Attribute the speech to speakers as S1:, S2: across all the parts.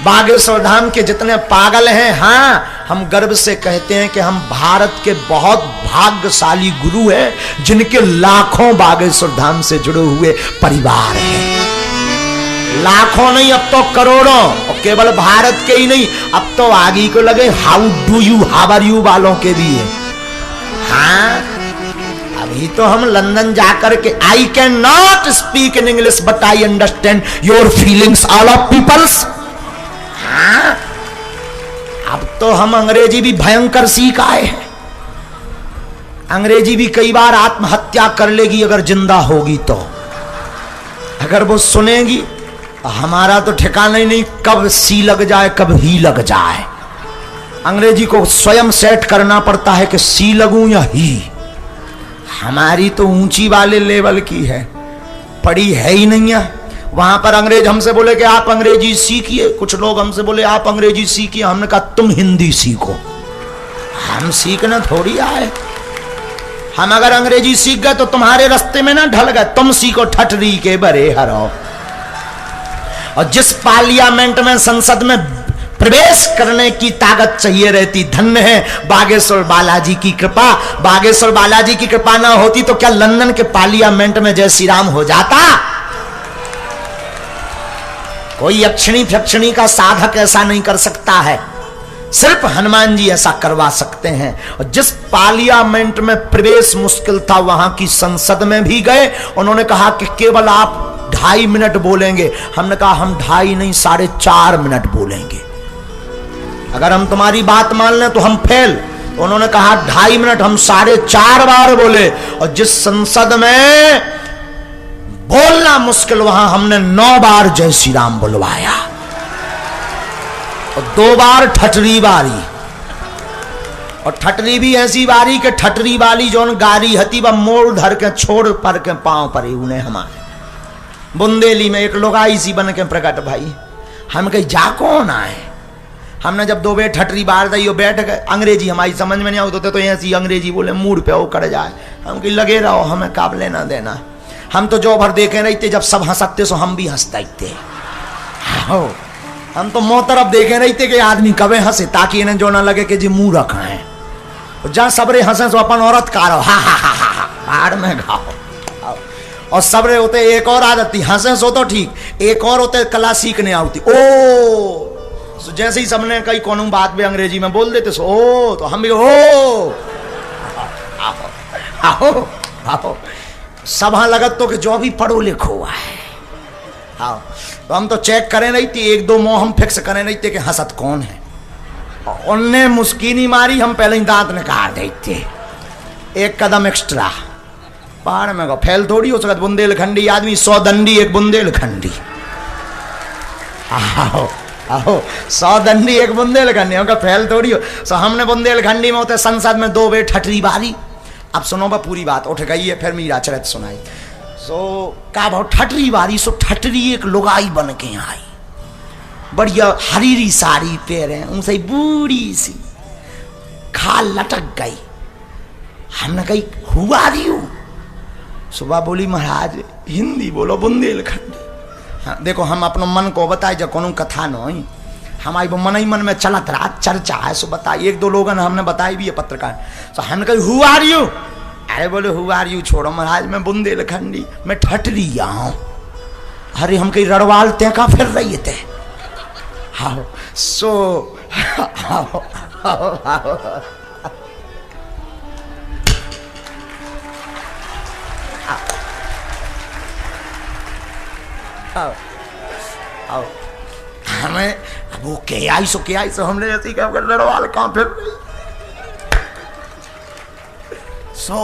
S1: बागेश्वर धाम के जितने पागल हैं, हाँ, हम गर्व से कहते हैं कि हम भारत के बहुत भाग्यशाली गुरु हैं जिनके लाखों बागेश्वर धाम से जुड़े हुए परिवार हैं। लाखों नहीं, अब तो करोड़ों। और केवल भारत के ही नहीं, अब तो आगे को लगे how do you, how are you वालों के भी है। हाँ, अभी तो हम लंदन जाकर के I can not speak in English but I understand your feelings all of peoples. हाँ, अब तो हम अंग्रेजी भी भयंकर सीख आए हैं। अंग्रेजी भी कई बार आत्महत्या कर लेगी अगर जिंदा होगी तो। अगर वो सुनेगी, हमारा तो ठिकाना ही नहीं कब सी लग जाए कब ही लग जाए। अंग्रेजी को स्वयं सेट करना पड़ता है कि सी लगूं या ही। हमारी तो ऊंची वाले लेवल की है, पढ़ी है ही नहीं है। वहां पर अंग्रेज हमसे बोले कि आप अंग्रेजी सीखिए, कुछ लोग हमसे बोले आप अंग्रेजी सीखिए, हमने कहा तुम हिंदी सीखो। हम सीखना थोड़ी आए, हम अगर अंग्रेजी सीख गए तो तुम्हारे रास्ते में ना ढल गए, तुम सीखो ठटरी के बरे हरो। और जिस पार्लियामेंट में, संसद में प्रवेश करने की ताकत चाहिए रहती, धन्य है बागेश्वर बालाजी की कृपा। बागेश्वर बालाजी की कृपा ना होती तो क्या लंदन के पार्लियामेंट में जय श्री राम हो जाता? कोई यक्षिणी फक्षिणी का साधक ऐसा नहीं कर सकता है, सिर्फ हनुमान जी ऐसा करवा सकते हैं। और जिस पार्लियामेंट में प्रवेश मुश्किल था, वहां की संसद में भी गए। उन्होंने कहा कि केवल आप 2.5 मिनट बोलेंगे। हमने कहा हम 2.5 नहीं 4.5 मिनट बोलेंगे, अगर हम तुम्हारी बात मान लें तो हम फेल। तो उन्होंने कहा 2.5 मिनट, हम 4.5 बार बोले। और जिस संसद में बोलना मुश्किल, वहां हमने 9 बार जय श्री राम बुलवाया और 2 बार ठटरी बारी। और ठटरी भी ऐसी बारी के ठटरी वाली जो गारी हती व मोड़ धर के छोड़ पर के पांव पर उन्हें हमारे बुंदेली में एक लोगाई सी बन के प्रकट भाई। हम कहीं जा कौन आए? हमने जब 2 बेर ठटरी बार दी बैठ गए। अंग्रेजी हमारी समझ में नहीं आती तो ऐसी अंग्रेजी बोले मूड पे वो कर जाए। हम कहीं लगे रहो, हमें काब लेना देना। हम तो जो भर देखे रहते, जब सब हंसते सो हम भी हंसते थे। हम तो मुंह तरफ देखे रहते कि आदमी कबे हंसे, ताकि इन्हें जो ना लगे कि जी मुंह रखा है। जहां सबरे हंसे सो अपन औरत कारो हा हा हा हा बाहर में गाओ। और सबरे होते एक और आदत थी, हंसे सो तो ठीक, एक और होते कला सीखने आती। ओ जैसे ही सबने कई कौन बात भी अंग्रेजी में बोल देते सो ओ, तो हम भी ओ आओ आओ आओ। सब हाँ लगत तो कि जो भी पढ़ो लिखो हुआ है। हाँ, तो हम तो चेक करें रही थी, 1-2 मोह हम फिक्स करें रही थे कि हंसत कौन है। उनने मुस्कीनी मारी, हम पहले ही दांत निकाल देते। 1 कदम एक्स्ट्रा पहाड़ में गो फैल थोड़ी हो सकत। बुंदेलखंडी आदमी 100 दंडी 1 बुंदेलखंडी। आओ आओ 100 दंडी 1 बुंदेलखंडी, उनका फैल थोड़ी हो। सो हमने बुंदेलखंडी में होते संसद में 2 बेर ठटरी बारी। अब सुनो बा पूरी बात, उठ गई है फिर मीरा चरित सुनाई। सो का भाव ठटरी बारी। सो ठटरी एक लुगाई बन के आई, बढ़िया हरीरी साड़ी पहने, उनसे बूढ़ी सी, खाल लटक गई। हमने कही हुआ रही हूं। सुबह बोली महाराज हिंदी बोलो बुंदेलखंडी। हाँ, देखो हम अपनो मन को बताए, जब कोनो कथा नहीं हमारी वो मन ही मन में चलत रहा, चर्चा है सो बताई। 1-2 लोगों ने हमने बताई भी है पत्रकार। तो हमने कही हु आर यू? अरे बोले हु आर यू छोड़ो महाराज, मैं बुंदेलखंडी, मैं ठटरी आऊं। अरे हम कहीं रड़वाल ते का फिर रही थे। हाँ सो आओ आओ आओ आओ आओ। हमें वो क्या आई सो हमने ऐसे क्या कर लड़वाल कहाँ फिर रही। सो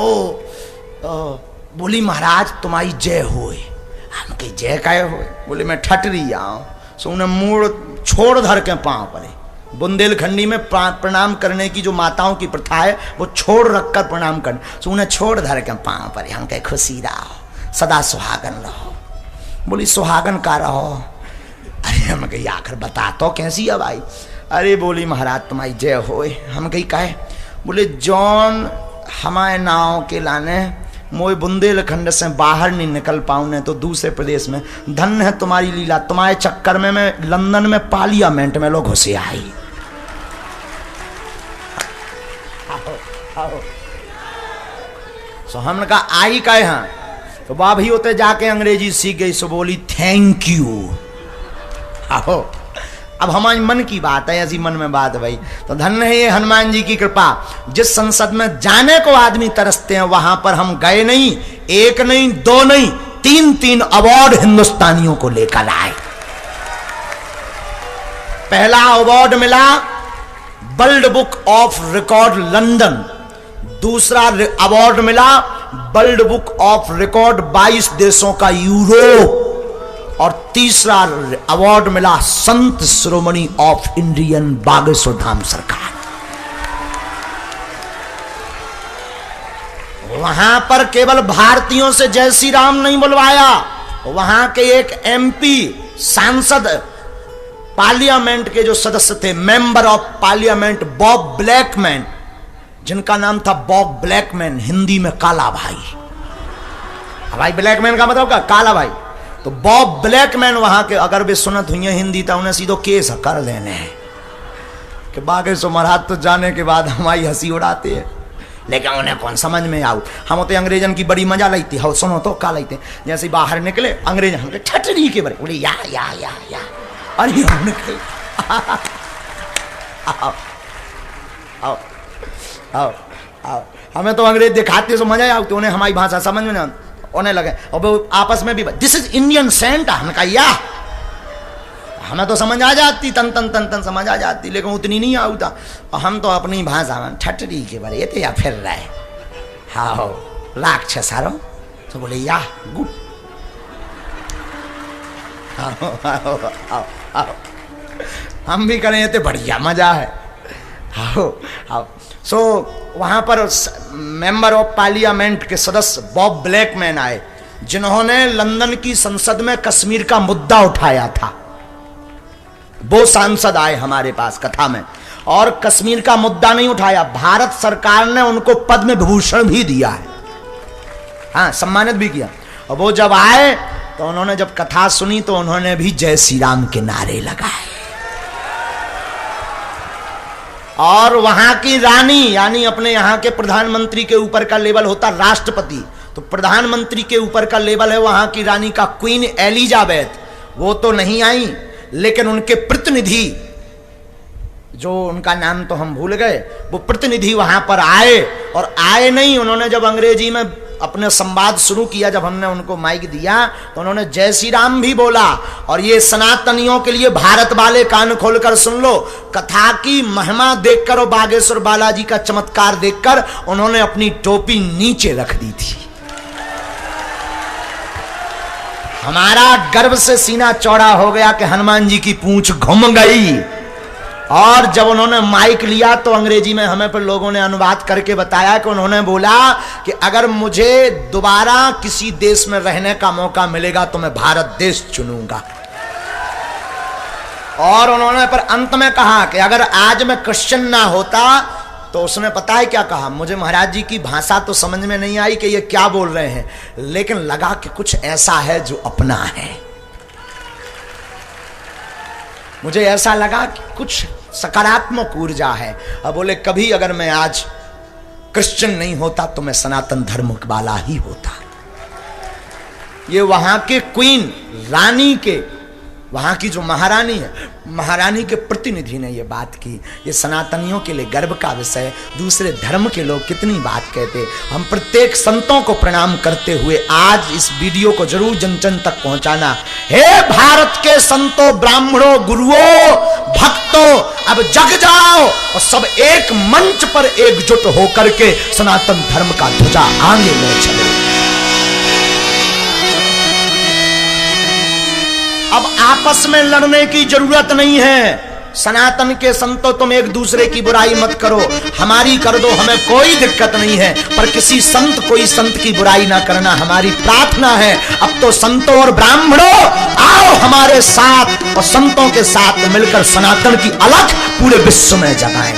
S1: बोली महाराज तुम्हारी जय होए। हम कही जय काय होए? बोले मैं ठटरी आऊं। सो उन्हें मूड़ छोड़ धर के पांव पड़े। बुंदेलखंडी में प्रणाम करने की जो माताओं की प्रथा है वो छोड़ रखकर प्रणाम करने। सो उन्हें छोड़ धर के पांव पड़े। हम कहे खुशी रहो, सदा सुहागन रहो। बोली सुहागन का रहो। अरे हम कही आखिर बता तो कैसी है भाई? अरे बोली महाराज तुम्हारी जय होए। हम कही कहे? बोले जौन हमारे नाव के लाने मोए बुंदेलखंड से बाहर नहीं निकल पाऊं ने तो दूसरे प्रदेश में। धन्य है तुम्हारी लीला, तुम्हारे चक्कर में मैं लंदन में पार्लियामेंट में लोग घुसे आई। सो हमने कहा आई का यहाँ तो वाह भी होते जाके अंग्रेजी सीख गई, सो बोली थैंक यू। आओ अब हमारी मन की बात है, ऐसी मन में बात है भाई। तो धन्य है ये हनुमान जी की कृपा, जिस संसद में जाने को आदमी तरसते हैं वहां पर हम गए नहीं, एक नहीं दो नहीं तीन तीन अवार्ड हिंदुस्तानियों को लेकर आए। पहला अवार्ड मिला world book of record London, दूसरा अवार्ड मिला वर्ल्ड बुक ऑफ रिकॉर्ड 22 देशों का यूरोप, और तीसरा अवार्ड मिला संत शिरोमणि ऑफ इंडियन बागेश्वर धाम सरकार। वहां पर केवल भारतीयों से जय श्री राम नहीं बुलवाया, वहां के एक एमपी सांसद पार्लियामेंट के जो सदस्य थे, member of parliament Bob Blackman, जिनका नाम था बॉब ब्लैकमैन, हिंदी में काला भाई। भाई ब्लैकमैन का मतलब क्या? काला भाई। तो बॉब ब्लैकमैन वहां के अगर भी सुनत हुई हिंदी था उन्हें सीधो केस कर देने हैं कि बागेश्वर महाराज तो जाने के बाद हमारी हंसी उड़ाते हैं, लेकिन उन्हें कौन समझ में आऊ। हम होते अंग्रेजन की बड़ी मजा लेती हो, सुनो तो का लेते जैसे बाहर निकले अंग्रेज हम ठटरी के बड़े बोले या अरे हम निकले आओ आओ आओ आओ, हमें तो अंग्रेज दिखाते सो मजा आती, उन्हें हमारी भाषा समझ में नहीं होने लगे, और आपस में भी दिस इज इंडियन सेंट, हमने कहा या हमें तो समझ आ जाती, तन तन तन तन समझ आ जाती, लेकिन उतनी नहीं आता। और हम तो अपनी भाषा में ठटरी के बारे ये या फिर रहे हाँ लाख छे सारो तो बोले या गुड आओ आओ आओ हम भी करें तो बढ़िया मजा है। आओ आओ सो वहां पर मेंबर ऑफ पार्लियामेंट के सदस्य बॉब ब्लैकमैन आए, जिन्होंने लंदन की संसद में कश्मीर का मुद्दा उठाया था। वो सांसद आए हमारे पास कथा में, और कश्मीर का मुद्दा नहीं उठाया, भारत सरकार ने उनको पद्म विभूषण भी दिया है, हाँ सम्मानित भी किया। और वो जब आए तो उन्होंने जब कथा सुनी तो उन्होंने भी जय श्री राम के नारे लगाए। और वहां की रानी यानी अपने यहां के प्रधानमंत्री के ऊपर का लेवल होता राष्ट्रपति, तो प्रधानमंत्री के ऊपर का लेवल है वहां की रानी का क्वीन एलिजाबेथ, वो तो नहीं आई, लेकिन उनके प्रतिनिधि जो उनका नाम तो हम भूल गए, वो प्रतिनिधि वहां पर आए, और आए नहीं, उन्होंने जब अंग्रेजी में अपने संवाद शुरू किया, जब हमने उनको माइक दिया तो उन्होंने जय श्री राम भी बोला। और ये सनातनियों के लिए भारत वाले कान खोलकर सुन लो, कथा की महिमा देखकर और बागेश्वर बालाजी का चमत्कार देखकर उन्होंने अपनी टोपी नीचे रख दी थी। हमारा गर्व से सीना चौड़ा हो गया कि हनुमान जी की पूंछ घूम गई। और जब उन्होंने माइक लिया तो अंग्रेजी में हमें पर लोगों ने अनुवाद करके बताया कि उन्होंने बोला कि अगर मुझे दोबारा किसी देश में रहने का मौका मिलेगा तो मैं भारत देश चुनूंगा। और उन्होंने पर अंत में कहा कि अगर आज मैं क्रिश्चियन ना होता, तो उसने पता है क्या कहा, मुझे महाराज जी की भाषा तो समझ में नहीं आई कि ये क्या बोल रहे हैं, लेकिन लगा कि कुछ ऐसा है जो अपना है। मुझे ऐसा लगा कि कुछ सकारात्मक ऊर्जा है। अब बोले कभी अगर मैं आज क्रिश्चियन नहीं होता तो मैं सनातन धर्म वाला ही होता। ये वहां के क्वीन रानी के, वहां की जो महारानी है, महारानी के प्रतिनिधि ने ये बात की। ये सनातनियों के लिए गर्व का विषय, दूसरे धर्म के लोग कितनी बात कहते। हम प्रत्येक संतों को प्रणाम करते हुए आज इस वीडियो को जरूर जन जन तक पहुंचाना। हे भारत के संतों, ब्राह्मणों, गुरुओं, भक्तों, अब जग जाओ और सब एक मंच पर एकजुट होकर के सनातन धर्म का ध्वजा आगे ले चलो। अब आपस में लड़ने की जरूरत नहीं है। सनातन के संतों, तुम एक दूसरे की बुराई मत करो, हमारी कर दो, हमें कोई दिक्कत नहीं है, पर किसी संत कोई संत की बुराई ना करना हमारी प्रार्थना है। अब तो संतों और ब्राह्मणों आओ हमारे साथ और संतों के साथ मिलकर सनातन की अलख पूरे विश्व में जगाएं।